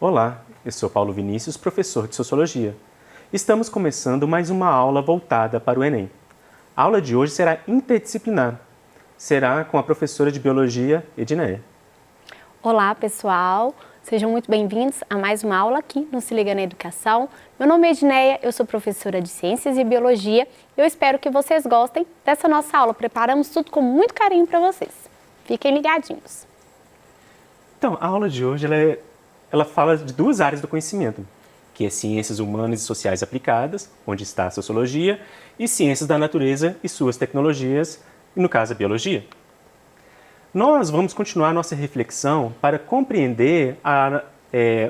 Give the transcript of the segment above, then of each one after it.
Olá, eu sou Paulo Vinícius, professor de Sociologia. Estamos começando mais uma aula voltada para o Enem. A aula de hoje será interdisciplinar. Será com a professora de Biologia, Edneia. Olá, pessoal. Sejam muito bem-vindos a mais uma aula aqui no Se Liga na Educação. Meu nome é Edneia, eu sou professora de Ciências e Biologia. Eu espero que vocês gostem dessa nossa aula. Preparamos tudo com muito carinho para vocês. Fiquem ligadinhos. Então, a aula de hoje ela fala de duas áreas do conhecimento, que é Ciências Humanas e Sociais Aplicadas, onde está a Sociologia, e Ciências da Natureza e suas tecnologias, e no caso a Biologia. Nós vamos continuar nossa reflexão para compreender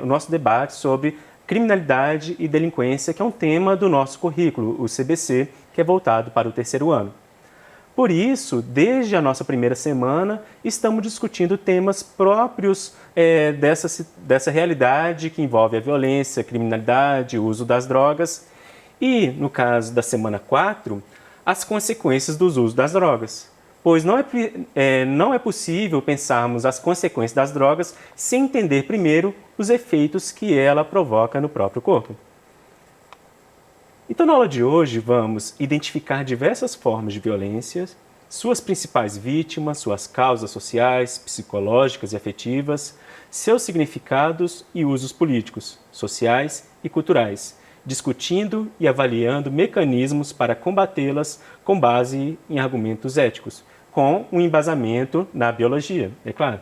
o nosso debate sobre criminalidade e delinquência, que é um tema do nosso currículo, o CBC, que é voltado para o terceiro ano. Por isso, desde a nossa primeira semana, estamos discutindo temas próprios dessa realidade que envolve a violência, a criminalidade, o uso das drogas e, no caso da semana 4, as consequências do uso das drogas. Pois não é possível pensarmos as consequências das drogas sem entender primeiro os efeitos que ela provoca no próprio corpo. Então, na aula de hoje, vamos identificar diversas formas de violência, suas principais vítimas, suas causas sociais, psicológicas e afetivas, seus significados e usos políticos, sociais e culturais, discutindo e avaliando mecanismos para combatê-las com base em argumentos éticos, com um embasamento na biologia, é claro.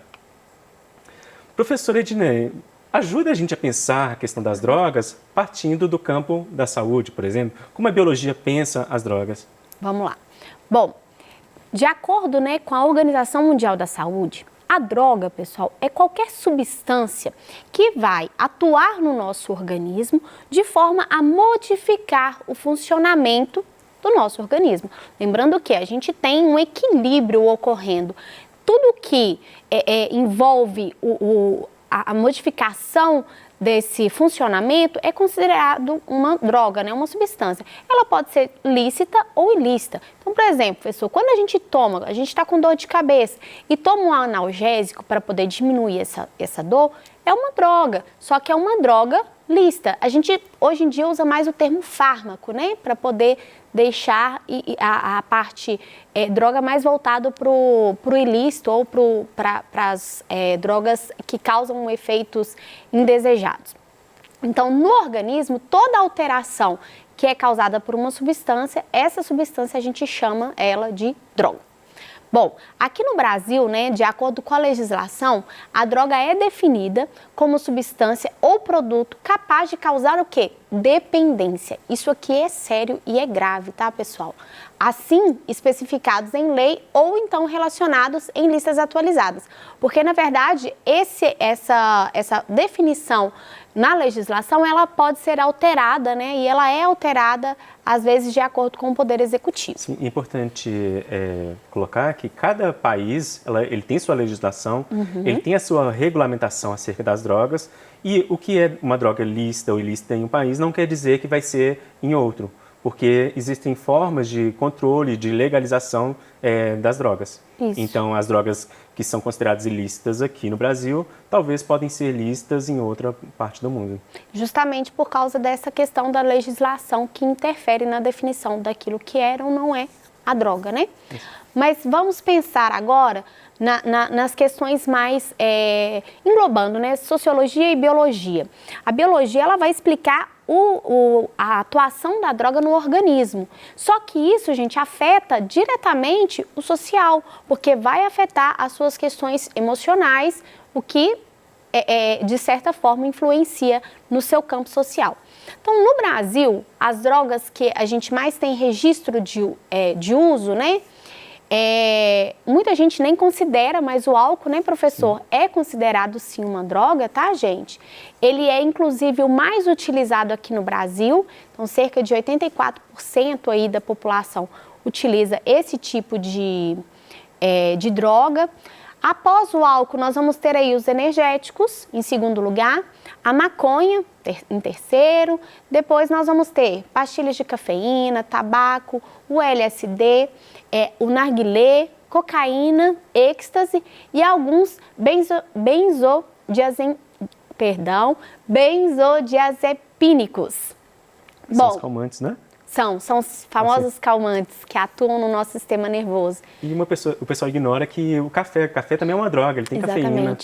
Professora Edneia, ajuda a gente a pensar a questão das drogas partindo do campo da saúde, por exemplo. Como a biologia pensa as drogas? Vamos lá. Bom, de acordo, com a Organização Mundial da Saúde, a droga, pessoal, é qualquer substância que vai atuar no nosso organismo de forma a modificar o funcionamento do nosso organismo. Lembrando que a gente tem um equilíbrio ocorrendo. Tudo que envolve a modificação desse funcionamento é considerado uma droga, uma substância. Ela pode ser lícita ou ilícita. Então, por exemplo, pessoal, quando a gente está com dor de cabeça e toma um analgésico para poder diminuir essa dor, é uma droga, só que é uma droga lícita. A gente hoje em dia usa mais o termo fármaco, para poder deixar a parte droga mais voltada para o ilícito ou para as drogas que causam efeitos indesejados. Então, no organismo, toda alteração que é causada por uma substância, essa substância a gente chama ela de droga. Bom, aqui no Brasil, de acordo com a legislação, a droga é definida como substância ou produto capaz de causar o quê? Dependência. Isso aqui é sério e é grave, tá, pessoal? Assim, especificados em lei ou então relacionados em listas atualizadas. Porque, na verdade, essa definição na legislação, ela pode ser alterada, e ela é alterada, às vezes, de acordo com o Poder Executivo. Sim, é importante colocar que cada país ele tem sua legislação, ele tem a sua regulamentação acerca das drogas, e o que é uma droga lícita ou ilícita em um país não quer dizer que vai ser em outro, porque existem formas de controle, de legalização das drogas. Isso. Então, as drogas que são consideradas ilícitas aqui no Brasil, talvez podem ser lícitas em outra parte do mundo. Justamente por causa dessa questão da legislação que interfere na definição daquilo que é ou não é a droga, Isso. Mas vamos pensar agora nas questões mais englobando, sociologia e biologia. A biologia ela vai explicar a atuação da droga no organismo. Só que isso, gente, afeta diretamente o social, porque vai afetar as suas questões emocionais, o que, de certa forma, influencia no seu campo social. Então, no Brasil, as drogas que a gente mais tem registro de uso, muita gente nem considera, mas o álcool, professor, é considerado sim uma droga, tá, gente? Ele é, inclusive, o mais utilizado aqui no Brasil, então cerca de 84% aí da população utiliza esse tipo de droga. Após o álcool, nós vamos ter aí os energéticos, em segundo lugar, a maconha, em terceiro, depois nós vamos ter pastilhas de cafeína, tabaco, o LSD, o narguilé, cocaína, êxtase e alguns benzodiazepínicos. São os calmantes, né? São os famosos calmantes que atuam no nosso sistema nervoso. E o pessoal ignora que o café também é uma droga, ele tem cafeína,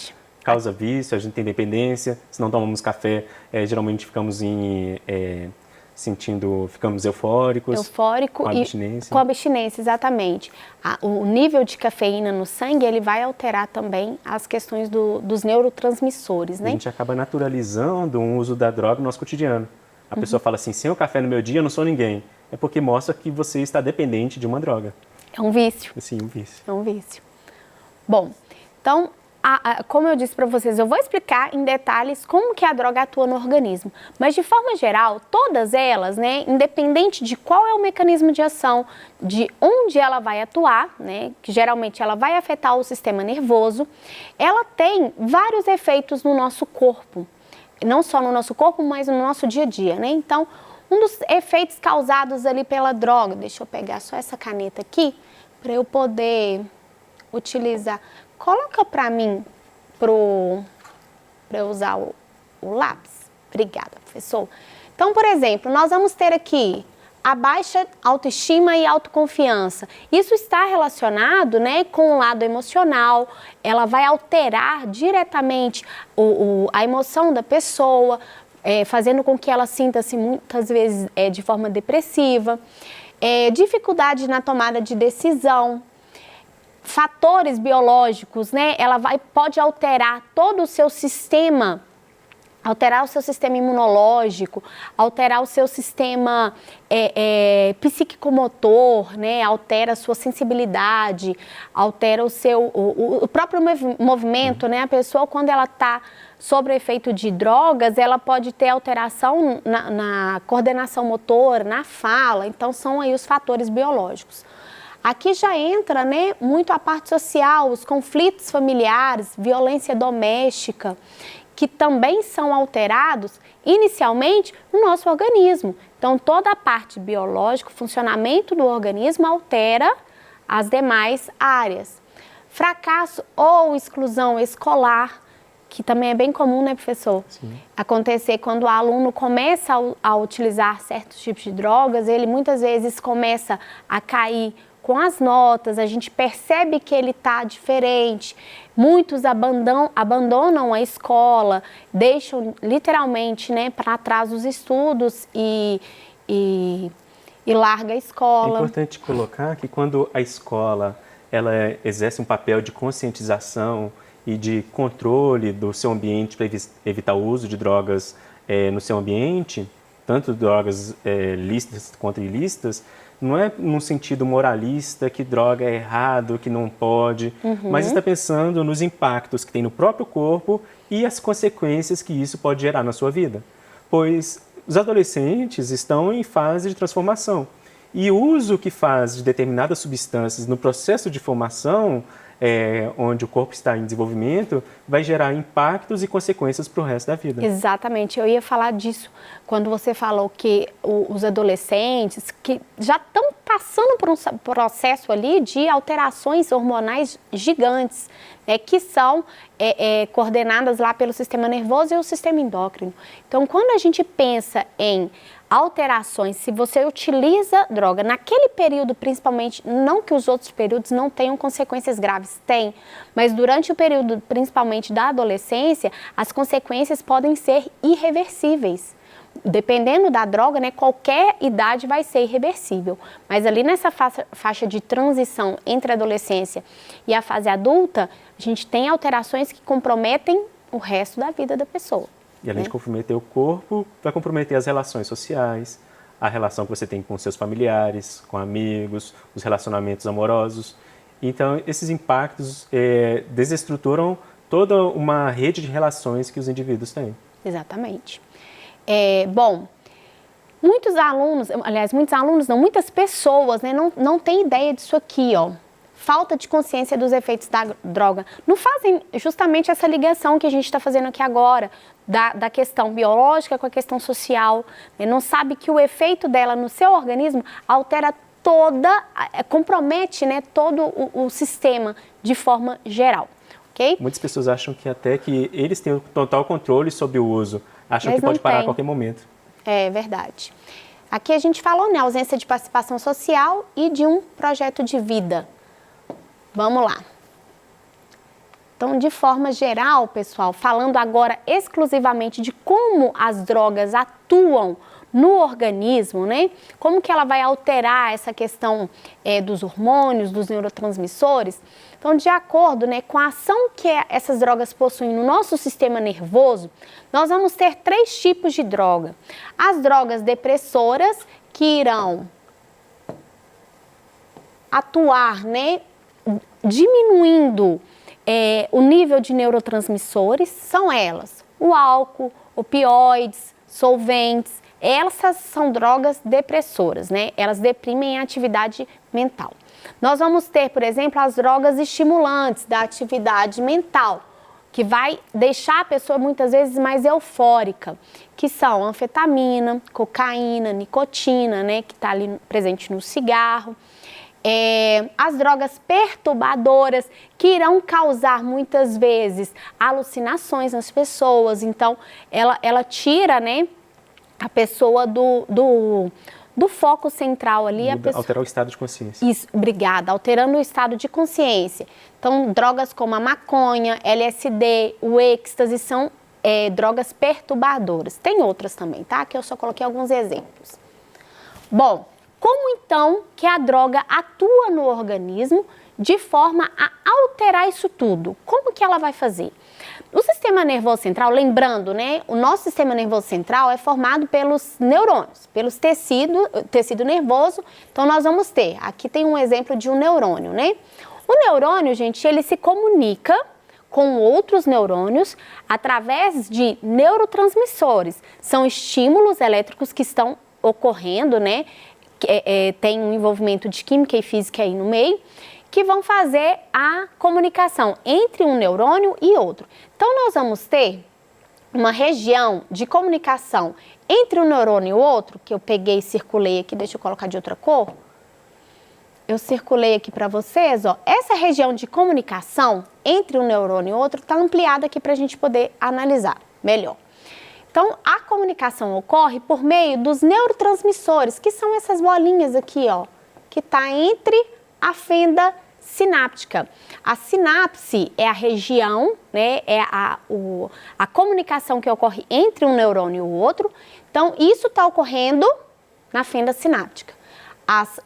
causa vício, a gente tem dependência. Se não tomamos café, geralmente ficamos ficamos eufóricos. Com abstinência. Com abstinência, exatamente. O nível de cafeína no sangue, ele vai alterar também as questões dos neurotransmissores, né? A gente acaba naturalizando o uso da droga no nosso cotidiano. A pessoa fala assim, sem o café no meu dia eu não sou ninguém. É porque mostra que você está dependente de uma droga. É um vício. Sim, um vício. É um vício. Bom, então, como eu disse para vocês, eu vou explicar em detalhes como que a droga atua no organismo. Mas, de forma geral, todas elas, né, independente de qual é o mecanismo de ação, de onde ela vai atuar, né, que geralmente ela vai afetar o sistema nervoso, ela tem vários efeitos no nosso corpo. Não só no nosso corpo, mas no nosso dia a dia, né? Então, um dos efeitos causados ali pela droga, deixa eu pegar só essa caneta aqui, para eu poder utilizar. Coloca para mim, para eu usar o lápis. Obrigada, professor. Então, por exemplo, nós vamos ter aqui a baixa autoestima e autoconfiança. Isso está relacionado, né, com o lado emocional, ela vai alterar diretamente a emoção da pessoa, fazendo com que ela sinta-se muitas vezes de forma depressiva, dificuldade na tomada de decisão, fatores biológicos, né, pode alterar todo o seu sistema, alterar o seu sistema imunológico, alterar o seu sistema psíquico-motor, né? Altera a sua sensibilidade, altera o próprio movimento, né? A pessoa, quando ela está sob o efeito de drogas, ela pode ter alteração na coordenação motora, na fala. Então, são aí os fatores biológicos. Aqui já entra, né, muito a parte social, os conflitos familiares, violência doméstica, que também são alterados inicialmente no nosso organismo. Então, toda a parte biológica, o funcionamento do organismo altera as demais áreas. Fracasso ou exclusão escolar, que também é bem comum, né, professor? Sim. Acontecer quando o aluno começa a utilizar certos tipos de drogas, ele muitas vezes começa a cair com as notas, a gente percebe que ele está diferente. Muitos abandonam a escola, deixam literalmente, né, para trás os estudos e larga a escola. É importante colocar que quando a escola ela exerce um papel de conscientização e de controle do seu ambiente para evitar o uso de drogas no seu ambiente, tanto drogas lícitas quanto ilícitas, não é num sentido moralista que droga é errado, que não pode, mas está pensando nos impactos que tem no próprio corpo e as consequências que isso pode gerar na sua vida. Pois os adolescentes estão em fase de transformação e o uso que faz de determinadas substâncias no processo de formação, onde o corpo está em desenvolvimento, vai gerar impactos e consequências para o resto da vida. Exatamente, eu ia falar disso quando você falou que os adolescentes que já estão passando por um processo ali de alterações hormonais gigantes, que são coordenadas lá pelo sistema nervoso e o sistema endócrino. Então, quando a gente pensa em alterações, se você utiliza droga naquele período, principalmente, não que os outros períodos não tenham consequências graves, tem, mas durante o período, principalmente da adolescência, as consequências podem ser irreversíveis. Dependendo da droga, né, qualquer idade vai ser irreversível, mas ali nessa faixa de transição entre a adolescência e a fase adulta, a gente tem alterações que comprometem o resto da vida da pessoa. E além de comprometer o corpo, vai comprometer as relações sociais, a relação que você tem com seus familiares, com amigos, os relacionamentos amorosos. Então, esses impactos desestruturam toda uma rede de relações que os indivíduos têm. Exatamente. Bom, muitas muitas pessoas, né, não têm ideia disso aqui, ó. Falta de consciência dos efeitos da droga. Não fazem justamente essa ligação que a gente está fazendo aqui agora, da questão biológica com a questão social. Né? Não sabe que o efeito dela no seu organismo altera compromete, né, todo o sistema de forma geral. ok? Muitas pessoas acham que até que eles têm o total controle sobre o uso, acham Mas que pode não parar tem. a qualquer momento. É verdade. Aqui a gente falou, né, ausência de participação social e de um projeto de vida. Vamos lá. Então, de forma geral, pessoal, falando agora exclusivamente de como as drogas atuam no organismo, né? Como que ela vai alterar essa questão dos hormônios, dos neurotransmissores. Então, de acordo, né, com a ação que essas drogas possuem no nosso sistema nervoso, nós vamos ter 3 tipos de droga. As drogas depressoras, que irão atuar, né, diminuindo o nível de neurotransmissores, são elas: o álcool, opioides, solventes. Essas são drogas depressoras, né? Elas deprimem a atividade mental. Nós vamos ter, por exemplo, as drogas estimulantes da atividade mental, que vai deixar a pessoa muitas vezes mais eufórica, que são anfetamina, cocaína, nicotina, né? Que está ali presente no cigarro. As drogas perturbadoras, que irão causar muitas vezes alucinações nas pessoas. Então, ela tira, né, a pessoa do foco central ali. Alterar o estado de consciência. Isso, obrigada, alterando o estado de consciência. Então, drogas como a maconha, LSD, o êxtase são drogas perturbadoras. Tem outras também, tá? Que eu só coloquei alguns exemplos. Bom, como então que a droga atua no organismo de forma a alterar isso tudo? Como que ela vai fazer? O sistema nervoso central, lembrando, né, o nosso sistema nervoso central é formado pelos neurônios, pelos tecido nervoso. Então, nós vamos ter, aqui tem um exemplo de um neurônio, né? O neurônio, gente, ele se comunica com outros neurônios através de neurotransmissores. São estímulos elétricos que estão ocorrendo, né? Tem um envolvimento de química e física aí no meio, que vão fazer a comunicação entre um neurônio e outro. Então, nós vamos ter uma região de comunicação entre um neurônio e o outro, que eu peguei e circulei aqui, deixa eu colocar de outra cor. Eu circulei aqui para vocês, ó. Essa região de comunicação entre um neurônio e outro está ampliada aqui para a gente poder analisar melhor. Então, a comunicação ocorre por meio dos neurotransmissores, que são essas bolinhas aqui, ó, que está entre a fenda sináptica. A sinapse é a região, né, é a comunicação que ocorre entre um neurônio e o outro. Então, isso está ocorrendo na fenda sináptica.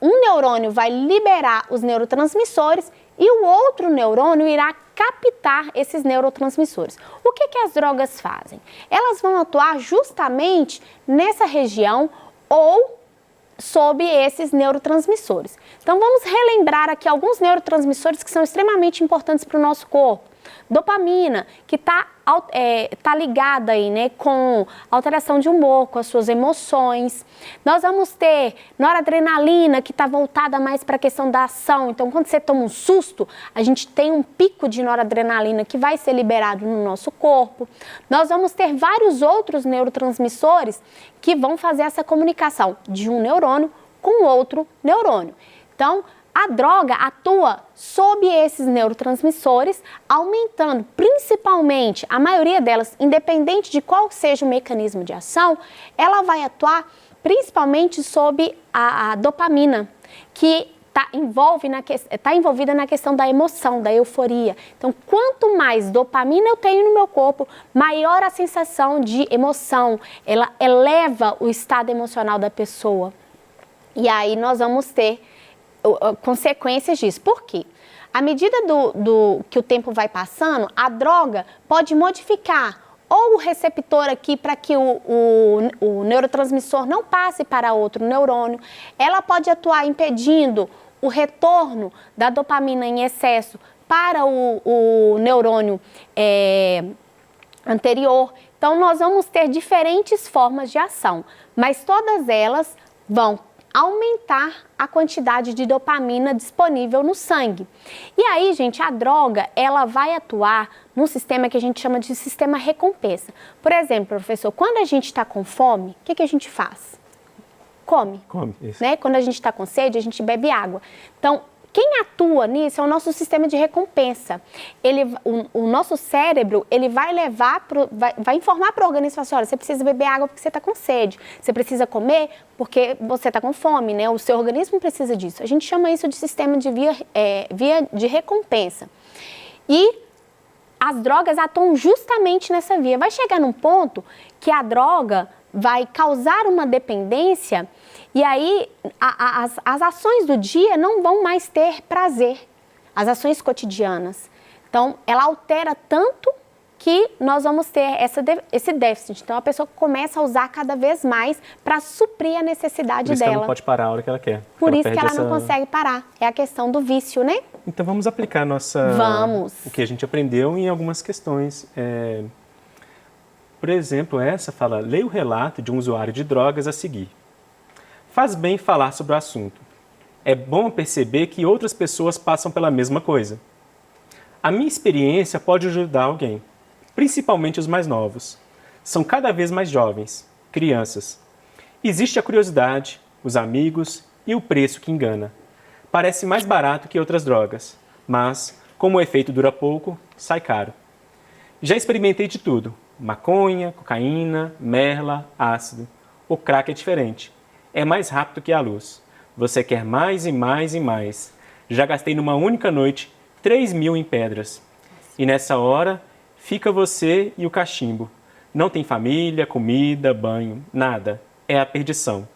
Um neurônio vai liberar os neurotransmissores e o outro neurônio irá captar esses neurotransmissores. O que as drogas fazem? Elas vão atuar justamente nessa região ou sob esses neurotransmissores. Então, vamos relembrar aqui alguns neurotransmissores que são extremamente importantes para o nosso corpo. Dopamina, que está ligada aí, né, com alteração de humor, com as suas emoções. Nós vamos ter noradrenalina, que está voltada mais para a questão da ação. Então, quando você toma um susto, a gente tem um pico de noradrenalina que vai ser liberado no nosso corpo. Nós vamos ter vários outros neurotransmissores que vão fazer essa comunicação de um neurônio com outro neurônio. Então, a droga atua sob esses neurotransmissores, aumentando principalmente, a maioria delas, independente de qual seja o mecanismo de ação, ela vai atuar principalmente sob a dopamina, que está envolvida na questão da emoção, da euforia. Então, quanto mais dopamina eu tenho no meu corpo, maior a sensação de emoção, ela eleva o estado emocional da pessoa. E aí nós vamos ter consequências disso. Por quê? À medida que o tempo vai passando, a droga pode modificar ou o receptor aqui para que o neurotransmissor não passe para outro neurônio. Ela pode atuar impedindo o retorno da dopamina em excesso para o neurônio anterior. Então, nós vamos ter diferentes formas de ação, mas todas elas vão aumentar a quantidade de dopamina disponível no sangue. E aí, gente, a droga, ela vai atuar num sistema que a gente chama de sistema recompensa. Por exemplo, professor, quando a gente está com fome, o que a gente faz? Come. Come, isso. Né? Quando a gente está com sede, a gente bebe água. Então, quem atua nisso é o nosso sistema de recompensa. O nosso cérebro, ele vai vai informar para o organismo, assim, olha, você precisa beber água porque você está com sede, você precisa comer porque você está com fome, né? O seu organismo precisa disso. A gente chama isso de sistema de via de recompensa. E as drogas atuam justamente nessa via. Vai chegar num ponto que a droga vai causar uma dependência e aí as ações do dia não vão mais ter prazer, as ações cotidianas. Então, ela altera tanto que nós vamos ter esse déficit. Então, a pessoa começa a usar cada vez mais para suprir a necessidade Por isso dela. que ela não pode parar a hora que ela quer. Por isso que ela não consegue parar. É a questão do vício, né? Então, vamos aplicar o que a gente aprendeu em algumas questões. Por exemplo, essa fala, leia o relato de um usuário de drogas a seguir. Faz bem falar sobre o assunto. É bom perceber que outras pessoas passam pela mesma coisa. A minha experiência pode ajudar alguém, principalmente os mais novos. São cada vez mais jovens, crianças. Existe a curiosidade, os amigos e o preço que engana. Parece mais barato que outras drogas, mas, como o efeito dura pouco, sai caro. Já experimentei de tudo. Maconha, cocaína, merla, ácido. O crack é diferente. É mais rápido que a luz. Você quer mais e mais e mais. Já gastei numa única noite 3.000 em pedras. E nessa hora, fica você e o cachimbo. Não tem família, comida, banho, nada. É a perdição.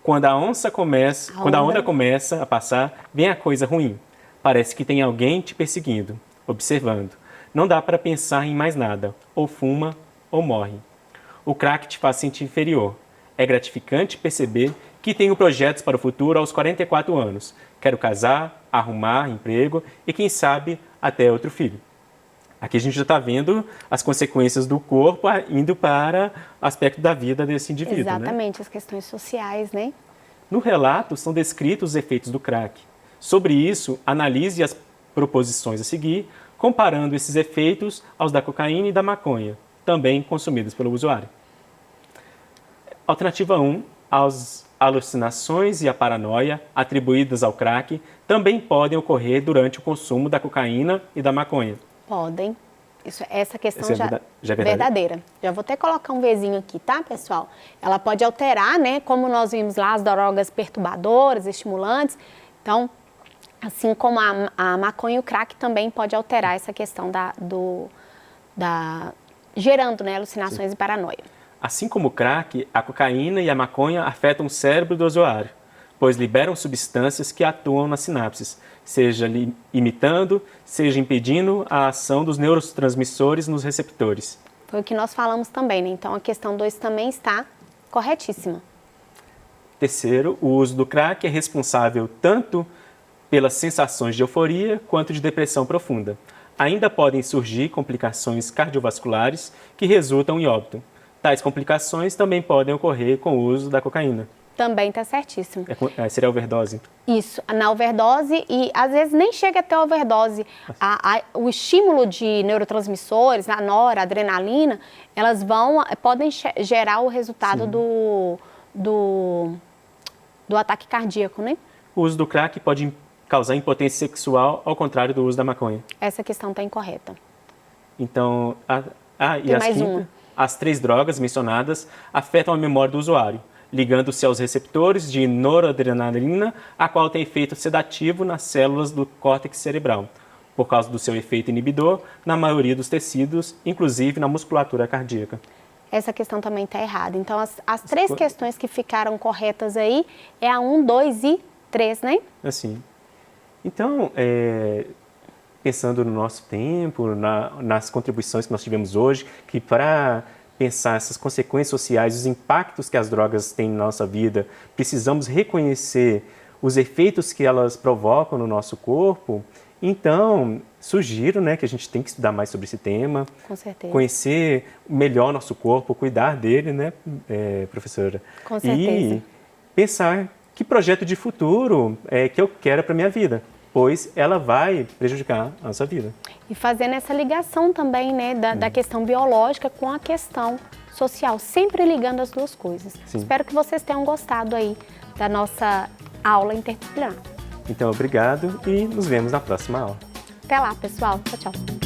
Quando a onda começa a passar, vem a coisa ruim. Parece que tem alguém te perseguindo, observando. Não dá para pensar em mais nada. Ou fuma, ou morre. O crack te faz sentir inferior. É gratificante perceber que tenho projetos para o futuro aos 44 anos. Quero casar, arrumar emprego e, quem sabe, até outro filho. Aqui a gente já está vendo as consequências do corpo indo para o aspecto da vida desse indivíduo. Exatamente, né? As questões sociais, né? No relato são descritos os efeitos do crack. Sobre isso, analise as proposições a seguir, comparando esses efeitos aos da cocaína e da maconha, também consumidos pelo usuário. Alternativa 1. As alucinações e a paranoia atribuídas ao crack também podem ocorrer durante o consumo da cocaína e da maconha. Podem. Essa questão já é verdadeira. Já vou até colocar um Vzinho aqui, tá, pessoal? Ela pode alterar, né? Como nós vimos lá, as drogas perturbadoras, estimulantes. Então, assim como a maconha e o crack também pode alterar essa questão gerando, né, alucinações Sim. e paranoia. Assim como o crack, a cocaína e a maconha afetam o cérebro do usuário, pois liberam substâncias que atuam nas sinapses, seja imitando, seja impedindo a ação dos neurotransmissores nos receptores. Foi o que nós falamos também, né? Então, a questão 2 também está corretíssima. Terceiro, o uso do crack é responsável tanto pelas sensações de euforia quanto de depressão profunda. Ainda podem surgir complicações cardiovasculares que resultam em óbito. Tais complicações também podem ocorrer com o uso da cocaína. Também está certíssimo. Seria overdose? Isso, na overdose e às vezes nem chega até a overdose. O estímulo de neurotransmissores, a noradrenalina, elas podem gerar o resultado do ataque cardíaco, né? O uso do crack pode causar impotência sexual, ao contrário do uso da maconha. Essa questão está incorreta. Então, uma. As 3 drogas mencionadas afetam a memória do usuário, ligando-se aos receptores de noradrenalina, a qual tem efeito sedativo nas células do córtex cerebral, por causa do seu efeito inibidor na maioria dos tecidos, inclusive na musculatura cardíaca. Essa questão também está errada. Então, as 3 questões que ficaram corretas aí é a 1, 2 e 3, né? Assim. Então, pensando no nosso tempo, nas contribuições que nós tivemos hoje, que para pensar essas consequências sociais, os impactos que as drogas têm na nossa vida, precisamos reconhecer os efeitos que elas provocam no nosso corpo. Então, sugiro, né, que a gente tem que estudar mais sobre esse tema. Com certeza. Conhecer melhor nosso corpo, cuidar dele, né, professora? Com certeza. E pensar que projeto de futuro que eu quero para a minha vida, pois ela vai prejudicar a nossa vida. E fazendo essa ligação também, né, da questão biológica com a questão social, sempre ligando as duas coisas. Sim. Espero que vocês tenham gostado aí da nossa aula interdisciplinar. Então, obrigado e nos vemos na próxima aula. Até lá, pessoal. Tchau, tchau.